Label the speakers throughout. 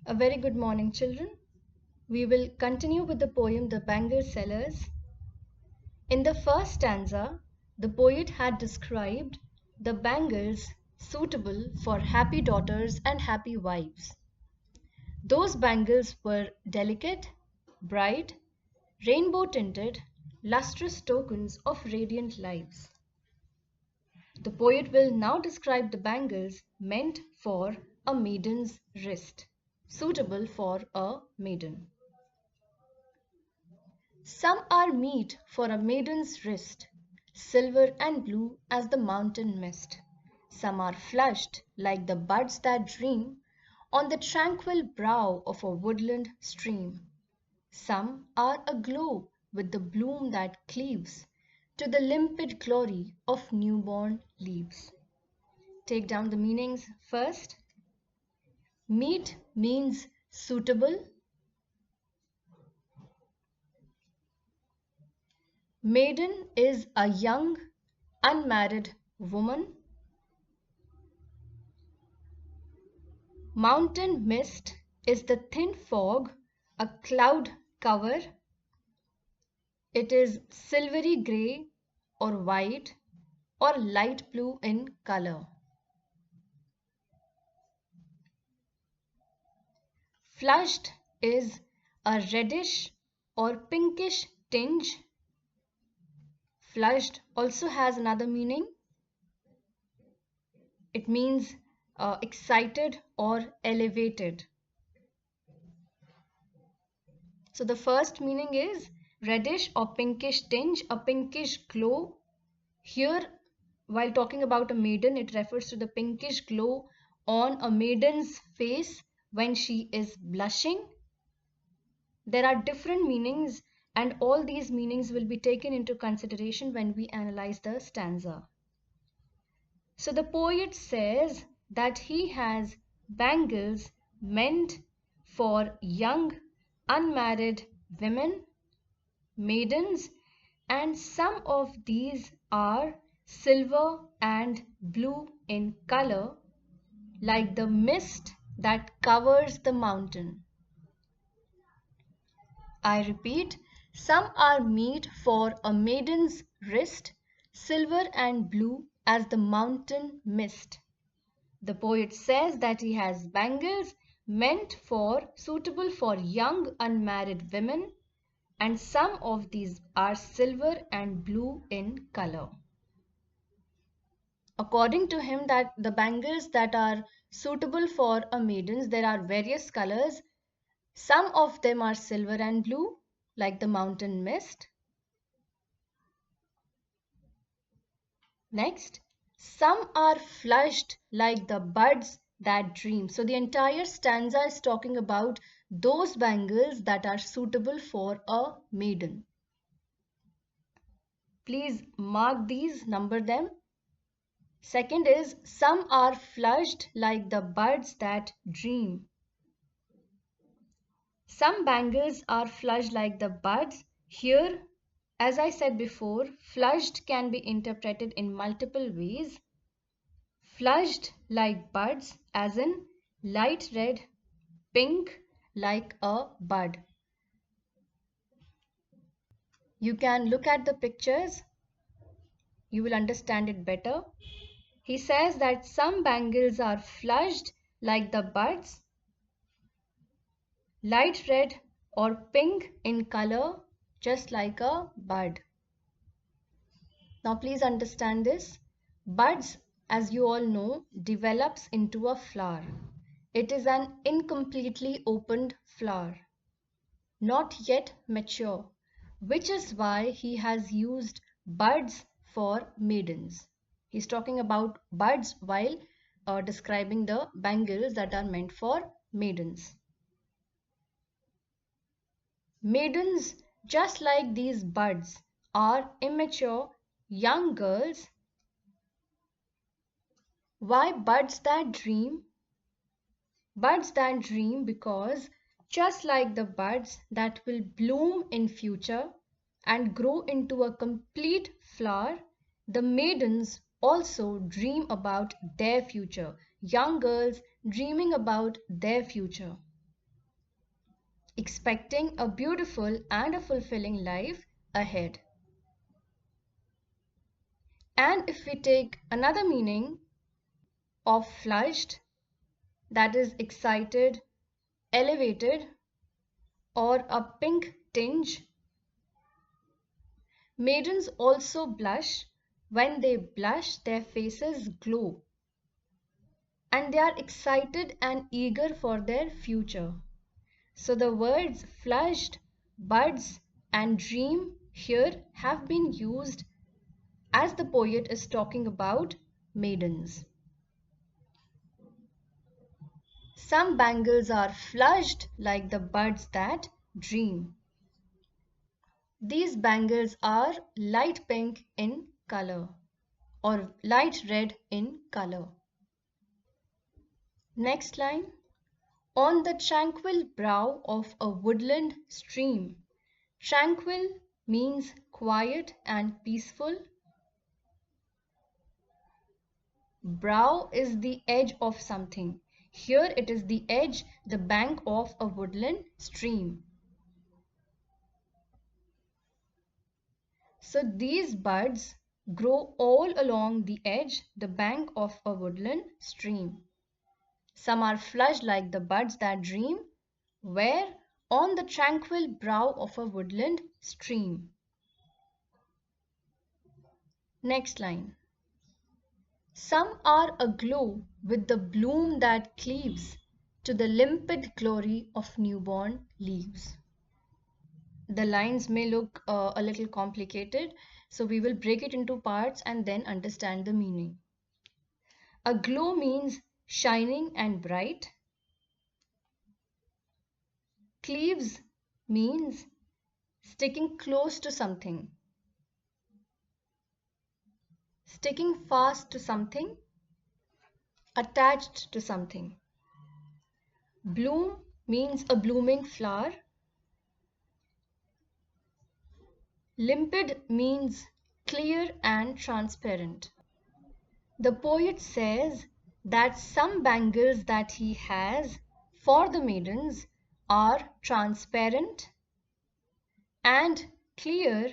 Speaker 1: A very good morning, children. We will continue with the poem The Bangle Sellers. In the first stanza, the poet had described the bangles suitable for happy daughters and happy wives. Those bangles were delicate, bright, rainbow tinted, lustrous tokens of radiant lives. The poet will now describe the bangles meant for a maiden's wrist, suitable for a maiden. Some are meet for a maiden's wrist, silver and blue as the mountain mist. Some are flushed like the buds that dream on the tranquil brow of a woodland stream. Some are aglow with the bloom that cleaves to the limpid glory of newborn leaves. Take down the meanings first. Meet means suitable. Maiden is a young, unmarried woman. Mountain mist is the thin fog, a cloud cover. It is silvery grey or white or light blue in color. Flushed is a reddish or pinkish tinge. Flushed also has another meaning. It means excited or elevated. So the first meaning is reddish or pinkish tinge, a pinkish glow. Here, while talking about a maiden, it refers to the pinkish glow on a maiden's face when she is blushing. There are different meanings, and all these meanings will be taken into consideration when we analyze the stanza. So the poet says that he has bangles meant for young, unmarried women, maidens, and some of these are silver and blue in color, like the mist that covers the mountain. I repeat, some are meet for a maiden's wrist, silver and blue as the mountain mist. The poet says that he has bangles meant for suitable for young unmarried women, and some of these are silver and blue in color. According to him, that the bangles that are suitable for a maiden, there are various colors. Some of them are silver and blue, like the mountain mist. Next, some are flushed like the buds that dream. So the entire stanza is talking about those bangles that are suitable for a maiden. Please mark these, number them. Second is, some are flushed like the buds that dream. Some bangles are flushed like the buds. Here, as I said before, flushed can be interpreted in multiple ways. Flushed like buds, as in light red, pink like a bud. You can look at the pictures. You will understand it better. He says that some bangles are flushed like the buds, light red or pink in color, just like a bud. Now please understand this. Buds, as you all know, develops into a flower. It is an incompletely opened flower, not yet mature, which is why he has used buds for maidens. He's talking about buds while describing the bangles that are meant for maidens. Maidens, just like these buds, are immature young girls. Why buds that dream? Buds that dream because just like the buds that will bloom in future and grow into a complete flower, the maidens also dream about their future. Young girls dreaming about their future. expecting a beautiful and a fulfilling life ahead. And if we take another meaning of flushed, that is excited, elevated, or a pink tinge, maidens also blush. When they blush, their faces glow, and they are excited and eager for their future. So the words flushed, buds, and dream here have been used as the poet is talking about maidens. Some bangles are flushed like the buds that dream. These bangles are light pink in color or light red in color. Next line. On the tranquil brow of a woodland stream. Tranquil means quiet and peaceful. Brow is the edge of something. Here it is the edge, the bank of a woodland stream. So these buds grow all along the edge, the bank of a woodland stream. Some are flushed like the buds that dream, where on the tranquil brow of a woodland stream. Next line. Some are aglow with the bloom that cleaves to the limpid glory of newborn leaves. The lines may look a little complicated, so we will break it into parts and then understand the meaning. Aglow means shining and bright. Cleaves means sticking close to something, sticking fast to something, attached to something. Bloom means a blooming flower. Limpid means clear and transparent. The poet says that some bangles that he has for the maidens are transparent and clear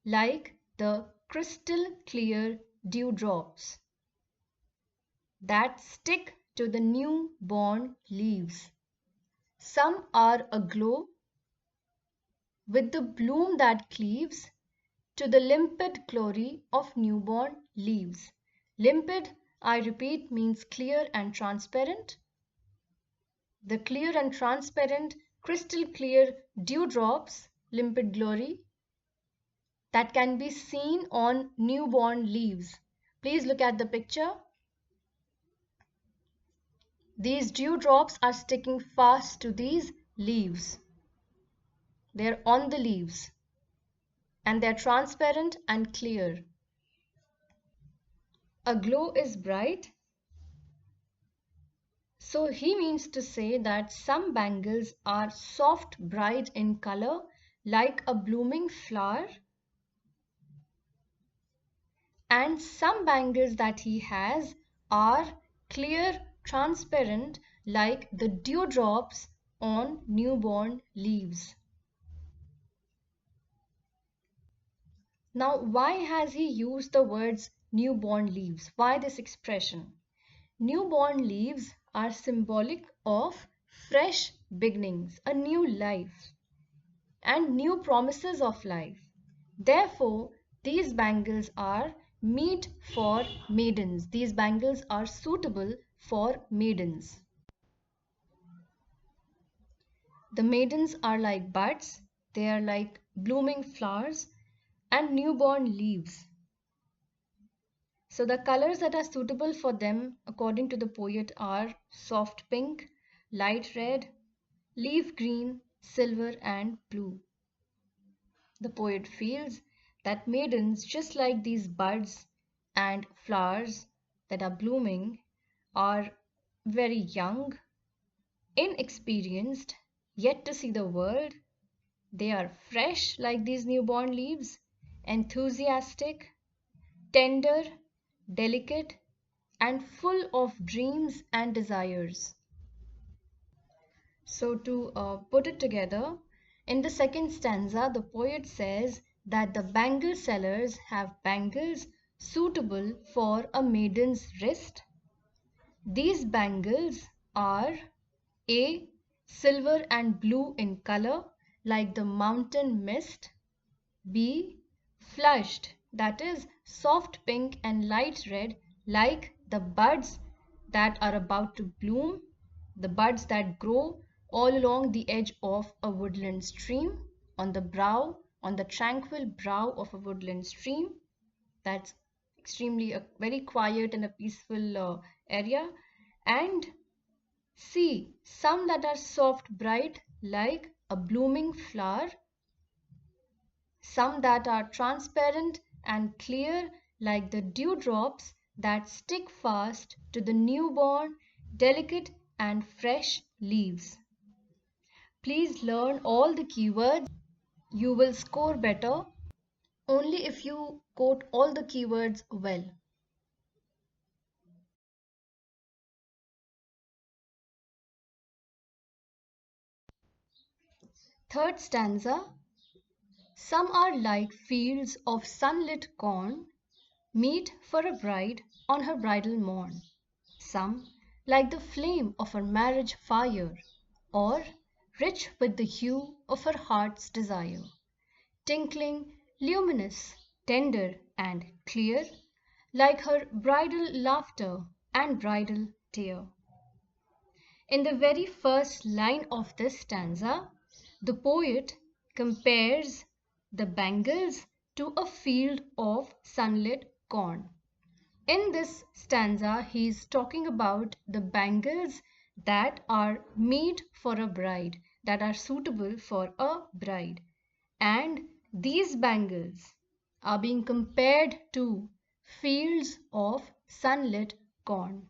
Speaker 1: like the crystal clear dewdrops that stick to the new-born leaves. Some are aglow with the bloom that cleaves to the limpid glory of newborn leaves. Limpid, I repeat, means clear and transparent. The clear and transparent, crystal clear dewdrops, limpid glory, that can be seen on newborn leaves. Please look at the picture. These dewdrops are sticking fast to these leaves. They're on the leaves and they're transparent and clear. A glow is bright. So he means to say that some bangles are soft bright in color like a blooming flower, and some bangles that he has are clear, transparent like the dewdrops on newborn leaves. Now, why has he used the words newborn leaves? Why this expression? Newborn leaves are symbolic of fresh beginnings, a new life, and new promises of life. Therefore, these bangles are meet for maidens. These bangles are suitable for maidens. The maidens are like buds, they are like blooming flowers and newborn leaves. So the colors that are suitable for them according to the poet are soft pink, light red, leaf green, silver and blue. The poet feels that maidens, just like these buds and flowers that are blooming, are very young, inexperienced, yet to see the world. They are fresh like these newborn leaves, enthusiastic, tender, delicate, and full of dreams and desires. So to put it together, in the second stanza, the poet says that the bangle sellers have bangles suitable for a maiden's wrist. These bangles are A. Silver and blue in color, like the mountain mist. B. Flushed, that is soft pink and light red, like the buds that are about to bloom, the buds that grow all along the edge of a woodland stream, on the tranquil brow of a woodland stream. That's extremely a very quiet and a peaceful area. And C. Some that are soft, bright, like a blooming flower, some that are transparent and clear like the dewdrops that stick fast to the newborn, delicate and fresh leaves. Please learn all the keywords. You will score better only if you quote all the keywords well. Third stanza. Some are like fields of sunlit corn, meet for a bride on her bridal morn. Some, like the flame of her marriage fire, or rich with the hue of her heart's desire, tinkling, luminous, tender, and clear, like her bridal laughter and bridal tear. In the very first line of this stanza, the poet compares the bangles to a field of sunlit corn. In this stanza, he is talking about the bangles that are made for a bride, that are suitable for a bride. And these bangles are being compared to fields of sunlit corn.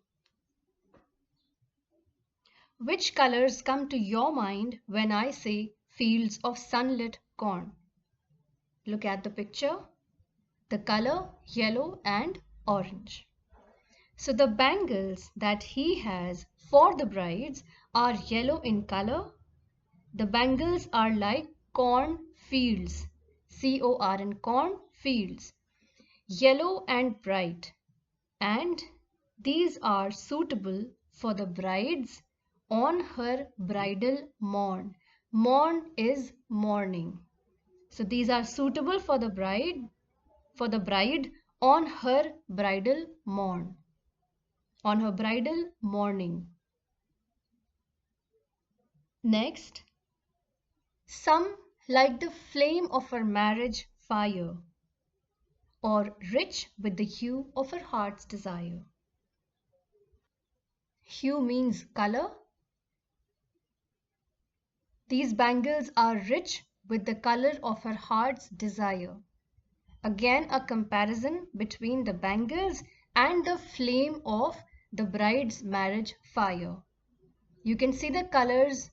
Speaker 1: Which colors come to your mind when I say fields of sunlit corn? Look at the picture. The color yellow and orange. So the bangles that he has for the brides are yellow in color. The bangles are like corn fields, C-O-R-N, corn fields, yellow and bright. And these are suitable for the brides on her bridal morn. Morn is morning. So these are suitable for the bride on her bridal morn, on her bridal morning. Next, some like the flame of her marriage fire, or rich with the hue of her heart's desire. Hue means color. These bangles are rich with the color of her heart's desire. Again, a comparison between the bangles and the flame of the bride's marriage fire. You can see the colors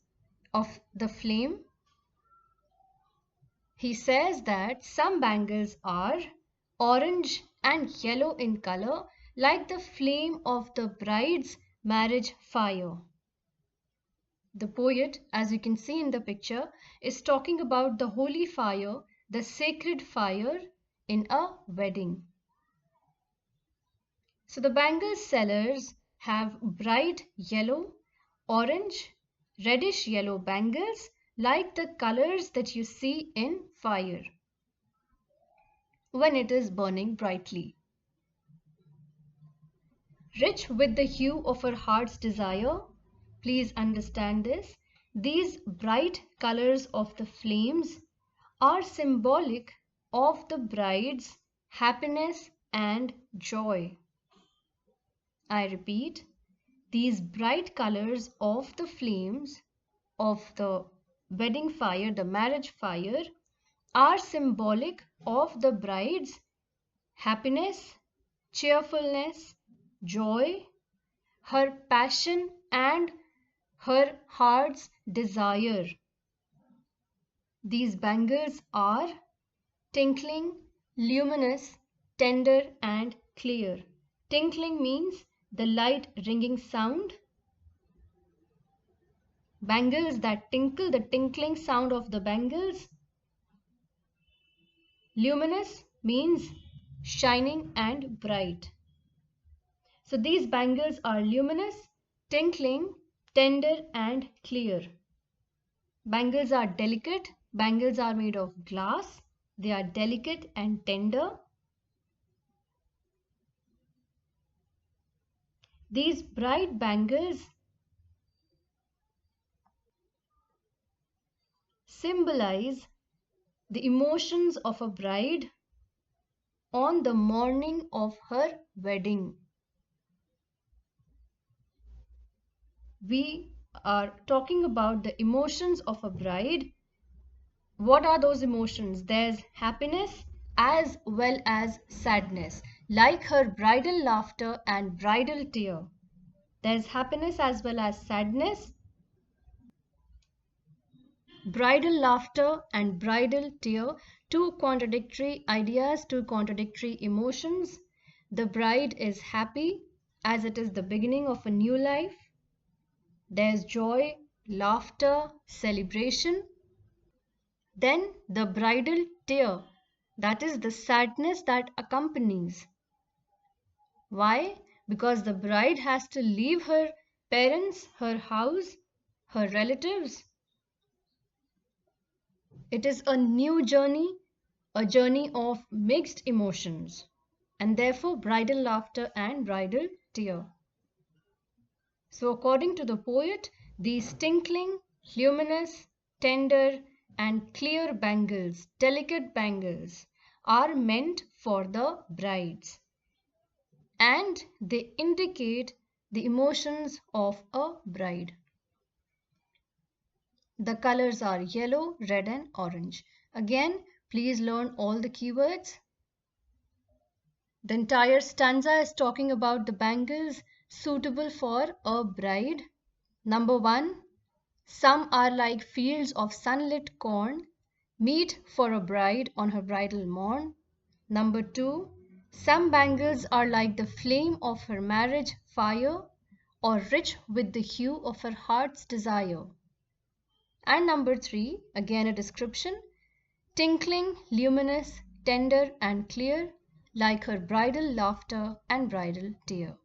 Speaker 1: of the flame. He says that some bangles are orange and yellow in color, like the flame of the bride's marriage fire. The poet, as you can see in the picture, is talking about the holy fire, the sacred fire in a wedding. So the bangle sellers have bright yellow, orange, reddish yellow bangles like the colors that you see in fire when it is burning brightly. Rich with the hue of her heart's desire, please understand this. These bright colors of the flames are symbolic of the bride's happiness and joy. I repeat, these bright colors of the flames of the wedding fire, the marriage fire, are symbolic of the bride's happiness, cheerfulness, joy, her passion and her heart's desire. These bangles are tinkling, luminous, tender and clear. Tinkling means the light ringing sound. Bangles that tinkle, the tinkling sound of the bangles. Luminous means shining and bright. So these bangles are luminous, tinkling, tender and clear. Bangles are delicate. Bangles are made of glass. They are delicate and tender. These bright bangles symbolize the emotions of a bride on the morning of her wedding. We are talking about the emotions of a bride. What are those emotions? There's happiness as well as sadness, like her bridal laughter and bridal tear. There's happiness as well as sadness, bridal laughter and bridal tear, two contradictory ideas, two contradictory emotions. The bride is happy as it is the beginning of a new life. There's joy, laughter, celebration. Then the bridal tear, that is the sadness that accompanies. Why? Because the bride has to leave her parents, her house, her relatives. It is a new journey, a journey of mixed emotions, and therefore bridal laughter and bridal tear. So, according to the poet, these tinkling, luminous, tender, and clear bangles, delicate bangles, are meant for the brides, and they indicate the emotions of a bride. The colors are yellow, red, and orange. Again, please learn all the keywords. The entire stanza is talking about the bangles suitable for a bride. Number 1. Some are like fields of sunlit corn, meet for a bride on her bridal morn. Number 2. Some bangles are like the flame of her marriage fire, or rich with the hue of her heart's desire. And number 3, again a description, tinkling, luminous, tender and clear, like her bridal laughter and bridal tear.